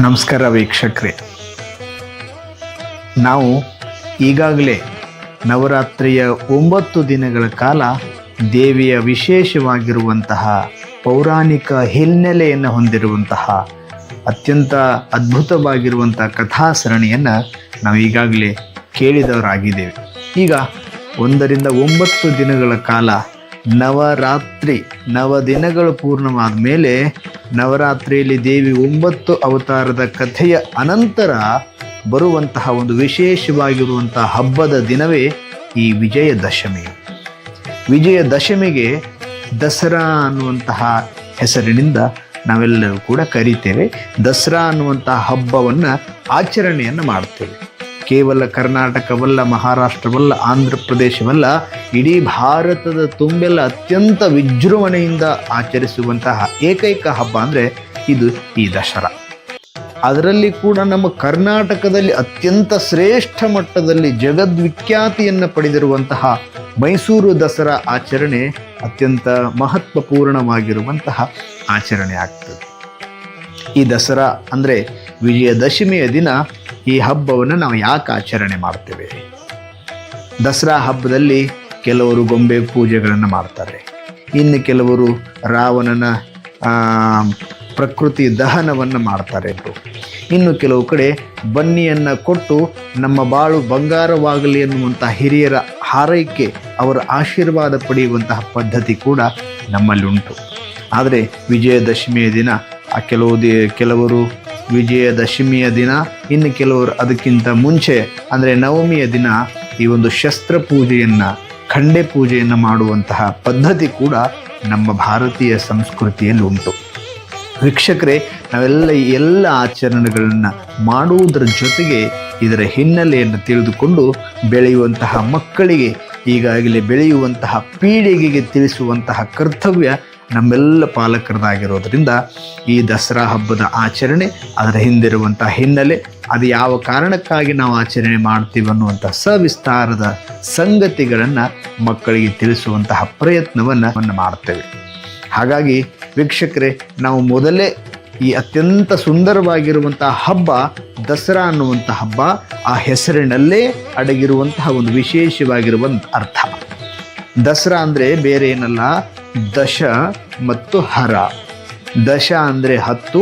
ನಮಸ್ಕಾರ ವೀಕ್ಷಕರೇ, ನಾವು ಈಗಾಗಲೇ ನವರಾತ್ರಿಯ 9 ದಿನಗಳ ಕಾಲ ದೇವಿಯ ವಿಶೇಷವಾಗಿರುವಂತಹ ಪೌರಾಣಿಕ ಹಿನ್ನೆಲೆಯನ್ನು ಹೊಂದಿರುವಂತಹ ಅತ್ಯಂತ ಅದ್ಭುತವಾಗಿರುವಂತಹ ಕಥಾ ಸರಣಿಯನ್ನು ನಾವು ಈಗಾಗಲೇ ಕೇಳಿದವರಾಗಿದ್ದೇವೆ. ಈಗ 1 ರಿಂದ 9 ದಿನಗಳ ಕಾಲ ನವರಾತ್ರಿ 9 ದಿನಗಳು ಪೂರ್ಣವಾದ ಮೇಲೆ ನವರಾತ್ರಿಯಲ್ಲಿ ದೇವಿ 9 ಅವತಾರದ ಕಥೆಯ ಅನಂತರ ಬರುವಂತಹ ಒಂದು ವಿಶೇಷವಾಗಿರುವಂತಹ ಹಬ್ಬದ ದಿನವೇ ಈ ವಿಜಯದಶಮಿ. ವಿಜಯದಶಮಿಗೆ ದಸರಾ ಅನ್ನುವಂತಹ ಹೆಸರಿನಿಂದ ನಾವೆಲ್ಲರೂ ಕೂಡ ಕರೀತೇವೆ. ದಸರಾ ಅನ್ನುವಂತಹ ಹಬ್ಬವನ್ನು ಆಚರಣೆಯನ್ನು ಮಾಡ್ತೇವೆ. ಕೇವಲ ಕರ್ನಾಟಕವಲ್ಲ, ಮಹಾರಾಷ್ಟ್ರವಲ್ಲ, ಆಂಧ್ರ ಪ್ರದೇಶವಲ್ಲ, ಇಡೀ ಭಾರತದ ತುಂಬೆಲ್ಲ ಅತ್ಯಂತ ವಿಜೃಂಭಣೆಯಿಂದ ಆಚರಿಸುವಂತಹ ಏಕೈಕ ಹಬ್ಬ ಅಂದರೆ ಇದು ಈ ದಸರಾ. ಅದರಲ್ಲಿ ಕೂಡ ನಮ್ಮ ಕರ್ನಾಟಕದಲ್ಲಿ ಅತ್ಯಂತ ಶ್ರೇಷ್ಠ ಮಟ್ಟದಲ್ಲಿ ಜಗದ್ವಿಖ್ಯಾತಿಯನ್ನು ಪಡೆದಿರುವಂತಹ ಮೈಸೂರು ದಸರಾ ಆಚರಣೆ ಅತ್ಯಂತ ಮಹತ್ವಪೂರ್ಣವಾಗಿರುವಂತಹ ಆಚರಣೆ ಆಗ್ತದೆ. ಈ ದಸರಾ ಅಂದರೆ ವಿಜಯದಶಮಿಯ ದಿನ ಈ ಹಬ್ಬವನ್ನು ನಾವು ಯಾಕೆ ಆಚರಣೆ ಮಾಡ್ತೇವೆ? ದಸರಾ ಹಬ್ಬದಲ್ಲಿ ಕೆಲವರು ಗೊಂಬೆ ಪೂಜೆಗಳನ್ನು ಮಾಡ್ತಾರೆ, ಇನ್ನು ಕೆಲವರು ರಾವಣನ ಪ್ರಕೃತಿ ದಹನವನ್ನು ಮಾಡ್ತಾರೆ, ಇನ್ನು ಕೆಲವು ಕಡೆ ಬನ್ನಿಯನ್ನು ಕೊಟ್ಟು ನಮ್ಮ ಬಾಳು ಬಂಗಾರವಾಗಲಿ ಎನ್ನುವಂಥ ಹಿರಿಯರ ಹಾರೈಕೆ, ಅವರ ಆಶೀರ್ವಾದ ಪಡೆಯುವಂತಹ ಪದ್ಧತಿ ಕೂಡ ನಮ್ಮಲ್ಲಿ ಉಂಟು. ಆದರೆ ವಿಜಯದಶಮಿಯ ದಿನ ಕೆಲವರು ವಿಜಯದಶಮಿಯ ದಿನ, ಇನ್ನು ಕೆಲವರು ಅದಕ್ಕಿಂತ ಮುಂಚೆ ಅಂದರೆ ನವಮಿಯ ದಿನ ಈ ಒಂದು ಶಸ್ತ್ರ ಪೂಜೆಯನ್ನು, ಖಂಡೆ ಪೂಜೆಯನ್ನು ಮಾಡುವಂತಹ ಪದ್ಧತಿ ಕೂಡ ನಮ್ಮ ಭಾರತೀಯ ಸಂಸ್ಕೃತಿಯಲ್ಲಿ ಉಂಟು. ವೀಕ್ಷಕರೇ, ನಾವೆಲ್ಲ ಎಲ್ಲ ಆಚರಣೆಗಳನ್ನು ಮಾಡುವುದರ ಜೊತೆಗೆ ಇದರ ಹಿನ್ನೆಲೆಯನ್ನು ತಿಳಿದುಕೊಂಡು ಬೆಳೆಯುವಂತಹ ಮಕ್ಕಳಿಗೆ, ಈಗಾಗಲೇ ಬೆಳೆಯುವಂತಹ ಪೀಳಿಗೆಗೆ ತಿಳಿಸುವಂತಹ ಕರ್ತವ್ಯ ನಮ್ಮೆಲ್ಲ ಪಾಲಕರದಾಗಿರೋದ್ರಿಂದ ಈ ದಸರಾ ಹಬ್ಬದ ಆಚರಣೆ, ಅದರ ಹಿಂದಿರುವಂಥ ಹಿನ್ನೆಲೆ, ಅದು ಯಾವ ಕಾರಣಕ್ಕಾಗಿ ನಾವು ಆಚರಣೆ ಮಾಡ್ತೀವಿ ಅನ್ನುವಂಥ ಸವಿಸ್ತಾರದ ಸಂಗತಿಗಳನ್ನು ಮಕ್ಕಳಿಗೆ ತಿಳಿಸುವಂತಹ ಪ್ರಯತ್ನವನ್ನು ಮಾಡ್ತೇವೆ. ಹಾಗಾಗಿ ವೀಕ್ಷಕರೇ, ನಾವು ಮೊದಲೇ ಈ ಅತ್ಯಂತ ಸುಂದರವಾಗಿರುವಂತಹ ಹಬ್ಬ ದಸರಾ ಅನ್ನುವಂಥ ಹಬ್ಬ, ಆ ಹೆಸರಿನಲ್ಲೇ ಅಡಗಿರುವಂತಹ ಒಂದು ವಿಶೇಷವಾಗಿರುವಂಥ ಅರ್ಥ. ದಸರಾ ಅಂದರೆ ಬೇರೆ ಏನಲ್ಲ, ದಶ ಮತ್ತು ಹರ. ದಶ ಅಂದರೆ 10,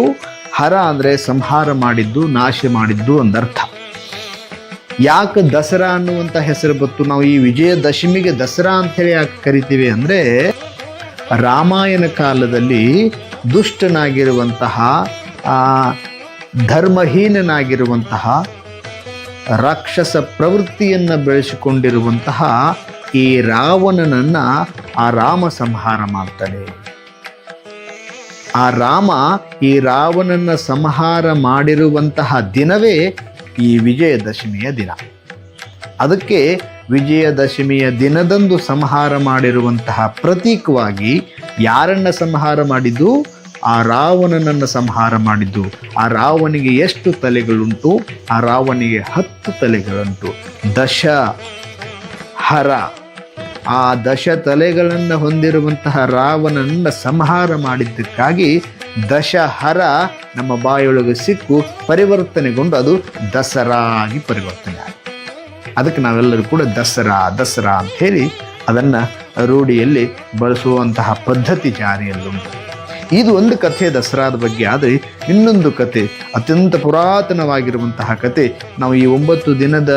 ಹರ ಅಂದರೆ ಸಂಹಾರ ಮಾಡಿದ್ದು, ನಾಶ ಮಾಡಿದ್ದು ಒಂದರ್ಥ. ಯಾಕೆ ದಸರಾ ಅನ್ನುವಂಥ ಹೆಸರು ಬಂತು? ನಾವು ಈ ವಿಜಯದಶಮಿಗೆ ದಸರಾ ಅಂಥೇಳಿ ಯಾಕೆ ಕರಿತೀವಿ ಅಂದರೆ, ರಾಮಾಯಣ ಕಾಲದಲ್ಲಿ ದುಷ್ಟನಾಗಿರುವಂತಹ, ಧರ್ಮಹೀನನಾಗಿರುವಂತಹ, ರಾಕ್ಷಸ ಪ್ರವೃತ್ತಿಯನ್ನು ಬೆಳೆಸಿಕೊಂಡಿರುವಂತಹ ಈ ರಾವಣನನ್ನು ಆ ರಾಮ ಸಂಹಾರ ಮಾಡ್ತಾನೆ. ಆ ರಾಮ ಈ ರಾವಣನ ಸಂಹಾರ ಮಾಡಿರುವಂತಹ ದಿನವೇ ಈ ವಿಜಯದಶಮಿಯ ದಿನ. ಅದಕ್ಕೆ ವಿಜಯದಶಮಿಯ ದಿನದಂದು ಸಂಹಾರ ಮಾಡಿರುವಂತಹ ಪ್ರತೀಕವಾಗಿ ಯಾರನ್ನ ಸಂಹಾರ ಮಾಡಿದ್ದು? ಆ ರಾವಣನನ್ನು ಸಂಹಾರ ಮಾಡಿದ್ದು. ಆ ರಾವಣಿಗೆ ಎಷ್ಟು ತಲೆಗಳುಂಟು? ಆ ರಾವಣಿಗೆ 10 ತಲೆಗಳುಂಟು. ದಶ ಹರ, ಆ 10 ತಲೆಗಳನ್ನು ಹೊಂದಿರುವಂತಹ ರಾವಣನನ್ನು ಸಂಹಾರ ಮಾಡಿದ್ದಕ್ಕಾಗಿ ದಶಹರ ನಮ್ಮ ಬಾಯೊಳಗೆ ಸಿಕ್ಕು ಪರಿವರ್ತನೆಗೊಂಡು ಅದು ದಸರಾ ಆಗಿ ಪರಿವರ್ತನೆ ಆಯಿತು. ಅದಕ್ಕೆ ನಾವೆಲ್ಲರೂ ಕೂಡ ದಸರಾ ದಸರಾ ಅಂತ ಹೇಳಿ ಅದನ್ನು ರೂಢಿಯಲ್ಲಿ ಬಳಸುವಂತಹ ಪದ್ಧತಿ ಜಾರಿಯಲ್ಲುಂಟು. ಇದು ಒಂದು ಕಥೆ ದಸರಾದ ಬಗ್ಗೆ. ಆದರೆ ಇನ್ನೊಂದು ಕತೆ, ಅತ್ಯಂತ ಪುರಾತನವಾಗಿರುವಂತಹ ಕತೆ, ನಾವು ಈ 9 ದಿನದ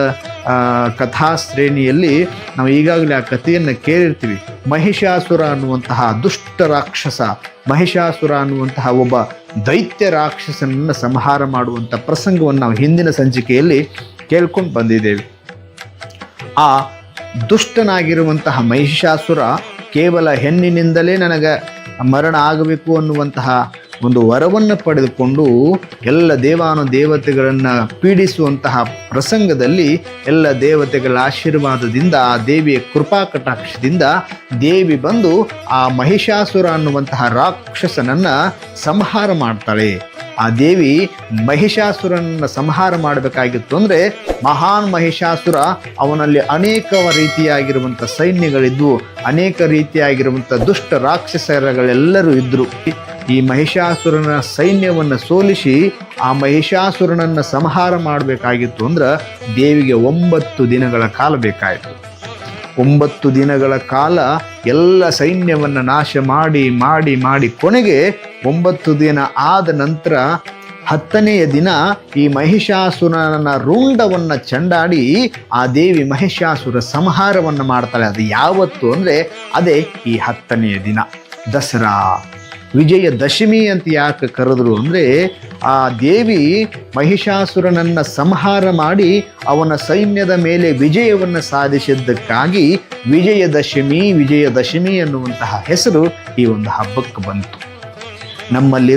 ಕಥಾ ಶ್ರೇಣಿಯಲ್ಲಿ ನಾವು ಈಗಾಗಲೇ ಆ ಕಥೆಯನ್ನು ಕೇಳಿರ್ತೀವಿ. ಮಹಿಷಾಸುರ ಅನ್ನುವಂತಹ ದುಷ್ಟ ರಾಕ್ಷಸ, ಮಹಿಷಾಸುರ ಅನ್ನುವಂತಹ ಒಬ್ಬ ದೈತ್ಯ ರಾಕ್ಷಸನನ್ನು ಸಂಹಾರ ಮಾಡುವಂಥ ಪ್ರಸಂಗವನ್ನು ನಾವು ಹಿಂದಿನ ಸಂಚಿಕೆಯಲ್ಲಿ ಕೇಳ್ಕೊಂಡು ಬಂದಿದ್ದೇವೆ. ಆ ದುಷ್ಟನಾಗಿರುವಂತಹ ಮಹಿಷಾಸುರ ಕೇವಲ ಹೆಣ್ಣಿನಿಂದಲೇ ನನಗೆ ಮರಣ ಆಗಬೇಕು ಅನ್ನುವಂತಹ ಒಂದು ವರವನ್ನು ಪಡೆದುಕೊಂಡು ಎಲ್ಲ ದೇವಾನುದೇವತೆಗಳನ್ನು ಪೀಡಿಸುವಂತಹ ಪ್ರಸಂಗದಲ್ಲಿ ಎಲ್ಲ ದೇವತೆಗಳ ಆಶೀರ್ವಾದದಿಂದ, ಆ ದೇವಿಯ ಕೃಪಾ ಕಟಾಕ್ಷದಿಂದ ದೇವಿ ಬಂದು ಆ ಮಹಿಷಾಸುರ ಅನ್ನುವಂತಹ ರಾಕ್ಷಸನನ್ನು ಸಂಹಾರ ಮಾಡ್ತಾಳೆ. ಆ ದೇವಿ ಮಹಿಷಾಸುರನನ್ನು ಸಂಹಾರ ಮಾಡಬೇಕಾಗಿತ್ತು ಅಂದರೆ, ಮಹಾನ್ ಮಹಿಷಾಸುರ, ಅವನಲ್ಲಿ ಅನೇಕ ರೀತಿಯಾಗಿರುವಂಥ ಸೈನ್ಯಗಳಿದ್ವು, ಅನೇಕ ರೀತಿಯಾಗಿರುವಂಥ ದುಷ್ಟ ರಾಕ್ಷಸರುಗಳೆಲ್ಲರೂ ಇದ್ದರು. ಈ ಮಹಿಷಾಸುರನ ಸೈನ್ಯವನ್ನು ಸೋಲಿಸಿ ಆ ಮಹಿಷಾಸುರನನ್ನು ಸಂಹಾರ ಮಾಡಬೇಕಾಗಿತ್ತು ಅಂದ್ರೆ ದೇವಿಗೆ 9 ದಿನಗಳ ಕಾಲ ಬೇಕಾಯಿತು. 9 ದಿನಗಳ ಕಾಲ ಎಲ್ಲ ಸೈನ್ಯವನ್ನು ನಾಶ ಮಾಡಿ ಮಾಡಿ ಮಾಡಿ ಕೊನೆಗೆ 9 ದಿನ ಆದ ನಂತರ 10ನೆಯ ದಿನ ಈ ಮಹಿಷಾಸುರನ ರುಂಡವನ್ನು ಚಂಡಾಡಿ ಆ ದೇವಿ ಮಹಿಷಾಸುರ ಸಂಹಾರವನ್ನು ಮಾಡ್ತಾಳೆ. ಅದು ಯಾವತ್ತು ಅಂದರೆ ಅದೇ ಈ 10ನೆಯ ದಿನ ದಸರಾ. ವಿಜಯದಶಮಿ ಅಂತ ಯಾಕೆ ಕರೆದ್ರು ಅಂದರೆ ಆ ದೇವಿ ಮಹಿಷಾಸುರನನ್ನು ಸಂಹಾರ ಮಾಡಿ ಅವನ ಸೈನ್ಯದ ಮೇಲೆ ವಿಜಯವನ್ನು ಸಾಧಿಸಿದ್ದಕ್ಕಾಗಿ ವಿಜಯದಶಮಿ ಅನ್ನುವಂತಹ ಹೆಸರು ಈ ಒಂದು ಹಬ್ಬಕ್ಕೆ ಬಂತು. ನಮ್ಮಲ್ಲಿ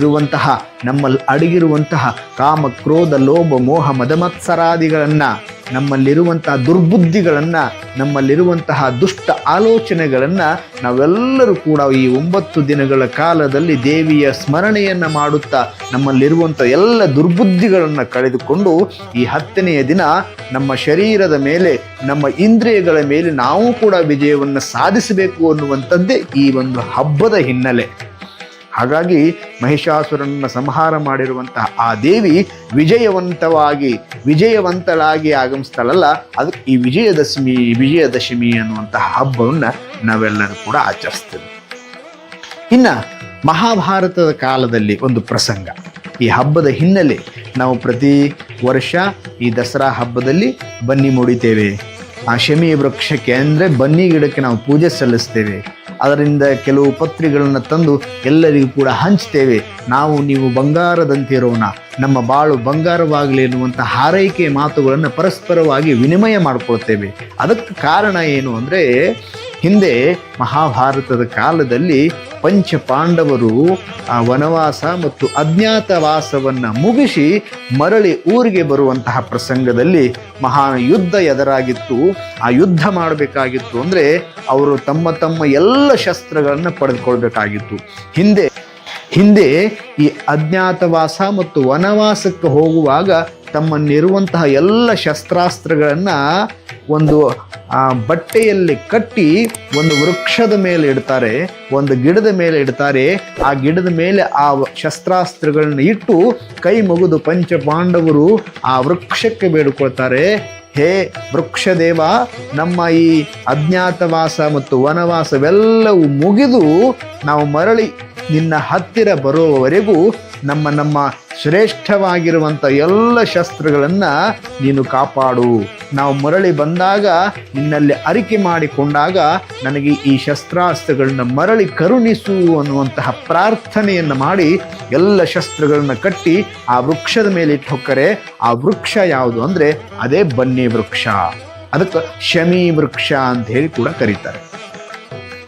ಅಡಗಿರುವಂತಹ ಕಾಮ, ಕ್ರೋಧ, ಲೋಭ, ಮೋಹ, ಮದಮತ್ಸರಾದಿಗಳನ್ನು, ನಮ್ಮಲ್ಲಿರುವಂತಹ ದುರ್ಬುದ್ಧಿಗಳನ್ನು, ನಮ್ಮಲ್ಲಿರುವಂತಹ ದುಷ್ಟ ಆಲೋಚನೆಗಳನ್ನು ನಾವೆಲ್ಲರೂ ಕೂಡ ಈ 9 ದಿನಗಳ ಕಾಲದಲ್ಲಿ ದೇವಿಯ ಸ್ಮರಣೆಯನ್ನು ಮಾಡುತ್ತಾ ನಮ್ಮಲ್ಲಿರುವಂಥ ಎಲ್ಲ ದುರ್ಬುದ್ಧಿಗಳನ್ನು ಕಳೆದುಕೊಂಡು ಈ 10ನೆಯ ದಿನ ನಮ್ಮ ಶರೀರದ ಮೇಲೆ, ನಮ್ಮ ಇಂದ್ರಿಯಗಳ ಮೇಲೆ ನಾವು ಕೂಡ ವಿಜಯವನ್ನು ಸಾಧಿಸಬೇಕು ಅನ್ನುವಂಥದ್ದೇ ಈ ಒಂದು ಹಬ್ಬದ ಹಿನ್ನೆಲೆ. ಹಾಗಾಗಿ ಮಹಿಷಾಸುರನನ್ನು ಸಂಹಾರ ಮಾಡಿರುವಂತಹ ಆ ದೇವಿ ವಿಜಯವಂತಳಾಗಿ ಆಗಮಿಸ್ತಾಳಲ್ಲ, ಅದಕ್ಕೆ ಈ ವಿಜಯದಶಮಿ ಅನ್ನುವಂತಹ ಹಬ್ಬವನ್ನು ನಾವೆಲ್ಲರೂ ಕೂಡ ಆಚರಿಸ್ತೇವೆ. ಇನ್ನು ಮಹಾಭಾರತದ ಕಾಲದಲ್ಲಿ ಒಂದು ಪ್ರಸಂಗ, ಈ ಹಬ್ಬದ ಹಿನ್ನೆಲೆ ನಾವು ಪ್ರತಿ ವರ್ಷ ಈ ದಸರಾ ಹಬ್ಬದಲ್ಲಿ ಬನ್ನಿ ಮುಡಿತೇವೆ. ಆ ಶಮಿ ವೃಕ್ಷಕ್ಕೆ ಅಂದರೆ ಬನ್ನಿ ಗಿಡಕ್ಕೆ ನಾವು ಪೂಜೆ ಸಲ್ಲಿಸ್ತೇವೆ. ಅದರಿಂದ ಕೆಲವು ಪತ್ರಿಗಳನ್ನು ತಂದು ಎಲ್ಲರಿಗೂ ಕೂಡ ಹಂಚ್ತೇವೆ. ನೀವು ಬಂಗಾರದಂತಿರೋಣ, ನಮ್ಮ ಬಾಳು ಬಂಗಾರವಾಗಲಿ ಎನ್ನುವಂಥ ಹಾರೈಕೆ ಮಾತುಗಳನ್ನು ಪರಸ್ಪರವಾಗಿ ವಿನಿಮಯ ಮಾಡಿಕೊಳ್ತೇವೆ. ಅದಕ್ಕೆ ಕಾರಣ ಏನು ಅಂದರೆ, ಹಿಂದೆ ಮಹಾಭಾರತದ ಕಾಲದಲ್ಲಿ ಪಂಚಪಾಂಡವರು ಆ ವನವಾಸ ಮತ್ತು ಅಜ್ಞಾತವಾಸವನ್ನು ಮುಗಿಸಿ ಮರಳಿ ಊರಿಗೆ ಬರುವಂತಹ ಪ್ರಸಂಗದಲ್ಲಿ ಮಹಾನ್ ಯುದ್ಧ ಎದುರಾಗಿತ್ತು. ಆ ಯುದ್ಧ ಮಾಡಬೇಕಾಗಿತ್ತು ಅಂದರೆ ಅವರು ತಮ್ಮ ಎಲ್ಲ ಶಸ್ತ್ರಗಳನ್ನು ಪಡೆದುಕೊಳ್ಬೇಕಾಗಿತ್ತು. ಹಿಂದೆ ಈ ಅಜ್ಞಾತವಾಸ ಮತ್ತು ವನವಾಸಕ್ಕೆ ಹೋಗುವಾಗ ತಮ್ಮಲ್ಲಿರುವಂತಹ ಎಲ್ಲ ಶಸ್ತ್ರಾಸ್ತ್ರಗಳನ್ನು ಒಂದು ಬಟ್ಟೆಯಲ್ಲಿ ಕಟ್ಟಿ ಒಂದು ವೃಕ್ಷದ ಮೇಲೆ ಇಡ್ತಾರೆ, ಒಂದು ಗಿಡದ ಮೇಲೆ ಇಡ್ತಾರೆ. ಆ ಗಿಡದ ಮೇಲೆ ಆ ಶಸ್ತ್ರಾಸ್ತ್ರಗಳನ್ನ ಇಟ್ಟು ಕೈ ಮುಗಿದು ಪಂಚಪಾಂಡವರು ಆ ವೃಕ್ಷಕ್ಕೆ ಬೇಡಿಕೊಳ್ತಾರೆ, ಹೇ ವೃಕ್ಷದೇವ, ನಮ್ಮ ಈ ಅಜ್ಞಾತವಾಸ ಮತ್ತು ವನವಾಸವೆಲ್ಲವೂ ಮುಗಿದು ನಾವು ಮರಳಿ ನಿನ್ನ ಹತ್ತಿರ ಬರುವವರೆಗೂ ನಮ್ಮ ಶ್ರೇಷ್ಠವಾಗಿರುವಂಥ ಎಲ್ಲ ಶಸ್ತ್ರಗಳನ್ನು ನೀನು ಕಾಪಾಡು. ನಾವು ಮರಳಿ ಬಂದಾಗ ನಿನ್ನಲ್ಲಿ ಅರಿಕೆ ಮಾಡಿಕೊಂಡಾಗ ನನಗೆ ಈ ಶಸ್ತ್ರಾಸ್ತ್ರಗಳನ್ನ ಮರಳಿ ಕರುಣಿಸು ಅನ್ನುವಂತಹ ಪ್ರಾರ್ಥನೆಯನ್ನು ಮಾಡಿ ಎಲ್ಲ ಶಸ್ತ್ರಗಳನ್ನ ಕಟ್ಟಿ ಆ ವೃಕ್ಷದ ಮೇಲೆ ಇಟ್ಟು ಹೋಗ್ತಾರೆ. ಆ ವೃಕ್ಷ ಯಾವುದು ಅಂದರೆ ಅದೇ ಬನ್ನಿ ವೃಕ್ಷ. ಅದಕ್ಕೆ ಶಮಿ ವೃಕ್ಷ ಅಂತ ಹೇಳಿ ಕೂಡ ಕರೀತಾರೆ.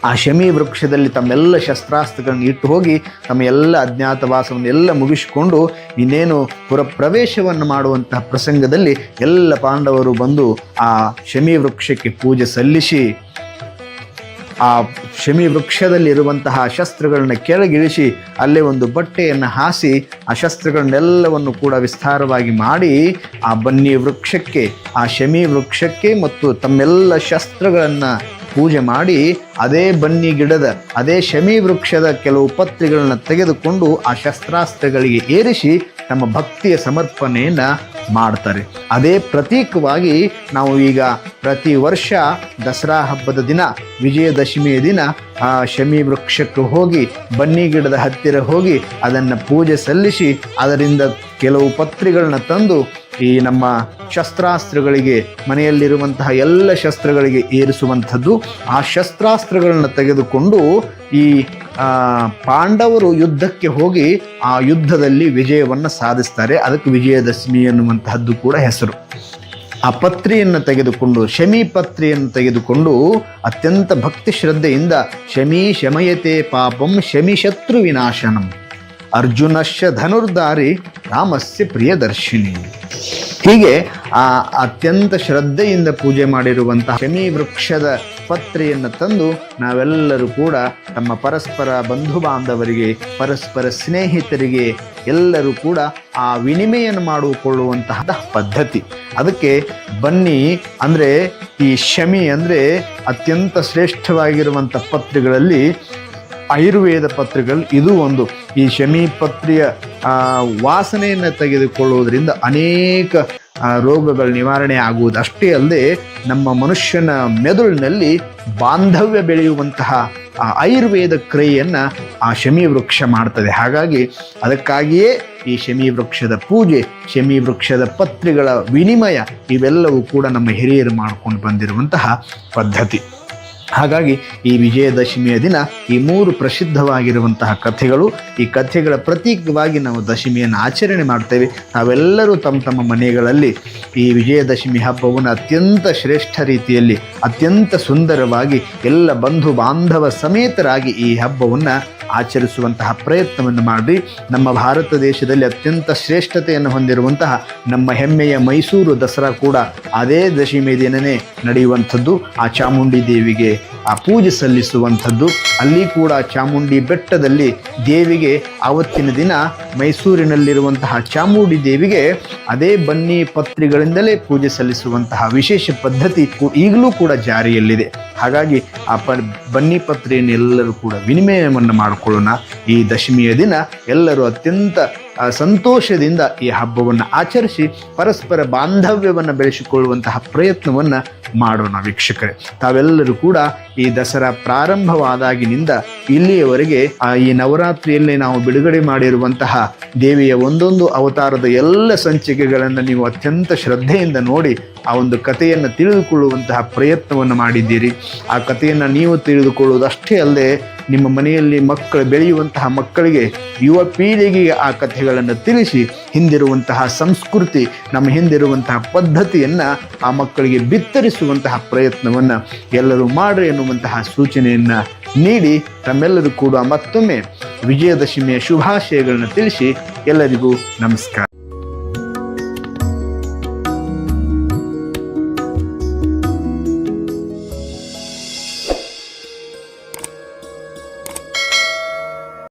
ಆ ಶಮಿ ವೃಕ್ಷದಲ್ಲಿ ತಮ್ಮೆಲ್ಲ ಶಸ್ತ್ರಾಸ್ತ್ರಗಳನ್ನು ಇಟ್ಟು ಹೋಗಿ ತಮ್ಮ ಎಲ್ಲ ಅಜ್ಞಾತವಾಸವನ್ನು ಎಲ್ಲ ಮುಗಿಸಿಕೊಂಡು ಇನ್ನೇನು ಪ್ರವೇಶವನ್ನು ಮಾಡುವಂತಹ ಪ್ರಸಂಗದಲ್ಲಿ ಎಲ್ಲ ಪಾಂಡವರು ಬಂದು ಆ ಶಮಿ ವೃಕ್ಷಕ್ಕೆ ಪೂಜೆ ಸಲ್ಲಿಸಿ ಆ ಶಮಿ ವೃಕ್ಷದಲ್ಲಿರುವಂತಹ ಶಸ್ತ್ರಗಳನ್ನ ಕೆಳಗಿಳಿಸಿ ಅಲ್ಲೇ ಒಂದು ಬಟ್ಟೆಯನ್ನು ಹಾಸಿ ಆ ಶಸ್ತ್ರಗಳನ್ನೆಲ್ಲವನ್ನು ಕೂಡ ವಿಸ್ತಾರವಾಗಿ ಮಾಡಿ ಆ ಬನ್ನಿ ವೃಕ್ಷಕ್ಕೆ, ಆ ಶಮಿ ವೃಕ್ಷಕ್ಕೆ ಮತ್ತು ತಮ್ಮೆಲ್ಲ ಶಸ್ತ್ರಗಳನ್ನು ಪೂಜೆ ಮಾಡಿ ಅದೇ ಬನ್ನಿ ಗಿಡದ, ಅದೇ ಶಮಿ ವೃಕ್ಷದ ಕೆಲವು ಪತ್ರಿಗಳನ್ನು ತೆಗೆದುಕೊಂಡು ಆ ಶಸ್ತ್ರಾಸ್ತ್ರಗಳಿಗೆ ಏರಿಸಿ ತಮ್ಮ ಭಕ್ತಿಯ ಸಮರ್ಪಣೆಯನ್ನು ಮಾಡ್ತಾರೆ. ಅದೇ ಪ್ರತೀಕವಾಗಿ ನಾವು ಈಗ ಪ್ರತಿ ವರ್ಷ ದಸರಾ ಹಬ್ಬದ ದಿನ, ವಿಜಯದಶಮಿಯ ದಿನ ಆ ಶಮಿ ವೃಕ್ಷಕ್ಕೆ ಹೋಗಿ ಬನ್ನಿ ಗಿಡದ ಹತ್ತಿರ ಹೋಗಿ ಅದನ್ನು ಪೂಜೆ ಸಲ್ಲಿಸಿ ಅದರಿಂದ ಕೆಲವು ಪತ್ರಿಗಳನ್ನ ತಂದು ಈ ನಮ್ಮ ಶಸ್ತ್ರಾಸ್ತ್ರಗಳಿಗೆ, ಮನೆಯಲ್ಲಿರುವಂತಹ ಎಲ್ಲ ಶಸ್ತ್ರಗಳಿಗೆ ಏರಿಸುವಂಥದ್ದು. ಆ ಶಸ್ತ್ರಾಸ್ತ್ರಗಳನ್ನು ತೆಗೆದುಕೊಂಡು ಈ ಪಾಂಡವರು ಯುದ್ಧಕ್ಕೆ ಹೋಗಿ ಆ ಯುದ್ಧದಲ್ಲಿ ವಿಜಯವನ್ನು ಸಾಧಿಸ್ತಾರೆ. ಅದಕ್ಕೆ ವಿಜಯದಶಮಿ ಅನ್ನುವಂತಹದ್ದು ಕೂಡ ಹೆಸರು. ಆ ಪತ್ರಿಯನ್ನು ತೆಗೆದುಕೊಂಡು, ಶಮಿ ಪತ್ರಿಯನ್ನು ತೆಗೆದುಕೊಂಡು ಅತ್ಯಂತ ಭಕ್ತಿ ಶ್ರದ್ಧೆಯಿಂದ ಶಮಿ ಶಮಯತೆ ಪಾಪಂ ಶಮಿ ಶತ್ರು ವಿನಾಶನಂ ಅರ್ಜುನಶ್ಯ ಧನುರ್ಧಾರಿ ರಾಮಸ್ಯ ಪ್ರಿಯದರ್ಶಿನಿ. ಹೀಗೆ ಆ ಅತ್ಯಂತ ಶ್ರದ್ಧೆಯಿಂದ ಪೂಜೆ ಮಾಡಿರುವಂತಹ ಶಮಿ ವೃಕ್ಷದ ಪತ್ರೆಯನ್ನು ತಂದು ನಾವೆಲ್ಲರೂ ಕೂಡ ತಮ್ಮ ಪರಸ್ಪರ ಬಂಧು ಬಾಂಧವರಿಗೆ, ಪರಸ್ಪರ ಸ್ನೇಹಿತರಿಗೆ ಎಲ್ಲರೂ ಕೂಡ ಆ ವಿನಿಮಯನ ಮಾಡಿಕೊಳ್ಳುವಂತಹ ಪದ್ಧತಿ. ಅದಕ್ಕೆ ಬನ್ನಿ ಅಂದರೆ ಈ ಶಮಿ ಅಂದರೆ ಅತ್ಯಂತ ಶ್ರೇಷ್ಠವಾಗಿರುವಂಥ ಪತ್ರಿಗಳಲ್ಲಿ ಆಯುರ್ವೇದ ಪತ್ರೆಗಳು ಇದು ಒಂದು. ಈ ಶಮಿ ಪತ್ರೆಯ ವಾಸನೆಯನ್ನು ತೆಗೆದುಕೊಳ್ಳುವುದರಿಂದ ಅನೇಕ ರೋಗಗಳ ನಿವಾರಣೆ ಆಗುವುದು ಅಷ್ಟೇ ಅಲ್ಲದೆ ನಮ್ಮ ಮನುಷ್ಯನ ಮೆದುಳಿನಲ್ಲಿ ಬಾಂಧವ್ಯ ಬೆಳೆಯುವಂತಹ ಆಯುರ್ವೇದ ಕ್ರಿಯೆಯನ್ನು ಆ ಶಮಿ ವೃಕ್ಷ ಮಾಡ್ತದೆ. ಹಾಗಾಗಿ ಅದಕ್ಕಾಗಿಯೇ ಈ ಶಮಿ ವೃಕ್ಷದ ಪೂಜೆ, ಶಮಿ ವೃಕ್ಷದ ಪತ್ರೆಗಳ ವಿನಿಮಯ ಇವೆಲ್ಲವೂ ಕೂಡ ನಮ್ಮ ಹಿರಿಯರು ಮಾಡ್ಕೊಂಡು ಬಂದಿರುವಂತಹ ಪದ್ಧತಿ. ಹಾಗಾಗಿ ಈ ವಿಜಯದಶಮಿಯ ದಿನ ಈ 3 ಪ್ರಸಿದ್ಧವಾಗಿರುವಂತಹ ಕಥೆಗಳು, ಈ ಕಥೆಗಳ ಪ್ರತೀಕವಾಗಿ ನಾವು ದಶಮಿಯನ್ನು ಆಚರಣೆ ಮಾಡ್ತೇವೆ. ನಾವೆಲ್ಲರೂ ತಮ್ಮ ತಮ್ಮ ಮನೆಗಳಲ್ಲಿ ಈ ವಿಜಯದಶಮಿ ಹಬ್ಬವನ್ನು ಅತ್ಯಂತ ಶ್ರೇಷ್ಠ ರೀತಿಯಲ್ಲಿ, ಅತ್ಯಂತ ಸುಂದರವಾಗಿ ಎಲ್ಲ ಬಂಧು ಬಾಂಧವ ಸಮೇತರಾಗಿ ಈ ಹಬ್ಬವನ್ನು ಆಚರಿಸುವಂತಹ ಪ್ರಯತ್ನವನ್ನು ಮಾಡಿ ನಮ್ಮ ಭಾರತ ದೇಶದಲ್ಲಿ ಅತ್ಯಂತ ಶ್ರೇಷ್ಠತೆಯನ್ನು ಹೊಂದಿರುವಂತಹ ನಮ್ಮ ಹೆಮ್ಮೆಯ ಮೈಸೂರು ದಸರಾ ಕೂಡ ಅದೇ ದಶಮಿ ದಿನವೇ ನಡೆಯುವಂಥದ್ದು. ಆ ಚಾಮುಂಡಿ ದೇವಿಗೆ ಆ ಪೂಜೆ ಸಲ್ಲಿಸುವಂಥದ್ದು. ಅಲ್ಲಿ ಕೂಡ ಚಾಮುಂಡಿ ಬೆಟ್ಟದಲ್ಲಿ ದೇವಿಗೆ ಆವತ್ತಿನ ದಿನ ಮೈಸೂರಿನಲ್ಲಿರುವಂತಹ ಚಾಮುಂಡಿ ದೇವಿಗೆ ಅದೇ ಬನ್ನಿ ಪತ್ರಿಗಳಿಂದಲೇ ಪೂಜೆ ಸಲ್ಲಿಸುವಂತಹ ವಿಶೇಷ ಪದ್ಧತಿ ಈಗಲೂ ಕೂಡ ಜಾರಿಯಲ್ಲಿದೆ. ಹಾಗಾಗಿ ಆ ಬನ್ನಿ ಪತ್ರೆಯನ್ನು ಎಲ್ಲರೂ ಕೂಡ ವಿನಿಮಯವನ್ನು ಮಾಡಿಕೊಳ್ಳೋಣ. ಈ ದಶಮಿಯ ದಿನ ಎಲ್ಲರೂ ಅತ್ಯಂತ ಸಂತೋಷದಿಂದ ಈ ಹಬ್ಬವನ್ನು ಆಚರಿಸಿ ಪರಸ್ಪರ ಬಾಂಧವ್ಯವನ್ನು ಬೆಳೆಸಿಕೊಳ್ಳುವಂತಹ ಪ್ರಯತ್ನವನ್ನು ಮಾಡೋಣ. ವೀಕ್ಷಕರೇ, ತಾವೆಲ್ಲರೂ ಕೂಡ ಈ ದಸರಾ ಪ್ರಾರಂಭವಾದಾಗಿನಿಂದ ಇಲ್ಲಿಯವರೆಗೆ ಈ ನವರಾತ್ರಿಯಲ್ಲಿ ನಾವು ಬಿಡುಗಡೆ ಮಾಡಿರುವಂತಹ ದೇವಿಯ ಒಂದೊಂದು ಅವತಾರದ ಎಲ್ಲ ಸಂಚಿಕೆಗಳನ್ನು ನೀವು ಅತ್ಯಂತ ಶ್ರದ್ಧೆಯಿಂದ ನೋಡಿ ಆ ಒಂದು ಕಥೆಯನ್ನು ತಿಳಿದುಕೊಳ್ಳುವಂತಹ ಪ್ರಯತ್ನವನ್ನು ಮಾಡಿದ್ದೀರಿ. ಆ ಕಥೆಯನ್ನು ನೀವು ತಿಳಿದುಕೊಳ್ಳುವುದಷ್ಟೇ ಅಲ್ಲದೆ ನಿಮ್ಮ ಮನೆಯಲ್ಲಿ ಮಕ್ಕಳು ಬೆಳೆಯುವಂತಹ ಮಕ್ಕಳಿಗೆ, ಯುವ ಪೀಳಿಗೆಗೆ ಆ ಕಥೆಗಳನ್ನು ತಿಳಿಸಿ ಹಿಂದಿರುವಂತಹ ಸಂಸ್ಕೃತಿ, ನಮ್ಮ ಹಿಂದಿರುವಂತಹ ಪದ್ಧತಿಯನ್ನು ಆ ಮಕ್ಕಳಿಗೆ ಬಿತ್ತರಿಸುವಂತಹ ಪ್ರಯತ್ನವನ್ನು ಎಲ್ಲರೂ ಮಾಡ್ರಿ ಎನ್ನುವಂತಹ ಸೂಚನೆಯನ್ನು ನೀಡಿ ತಮ್ಮೆಲ್ಲರೂ ಕೂಡ ಮತ್ತೊಮ್ಮೆ ವಿಜಯದಶಮಿಯ ಶುಭಾಶಯಗಳನ್ನು ತಿಳಿಸಿ ಎಲ್ಲರಿಗೂ ನಮಸ್ಕಾರ.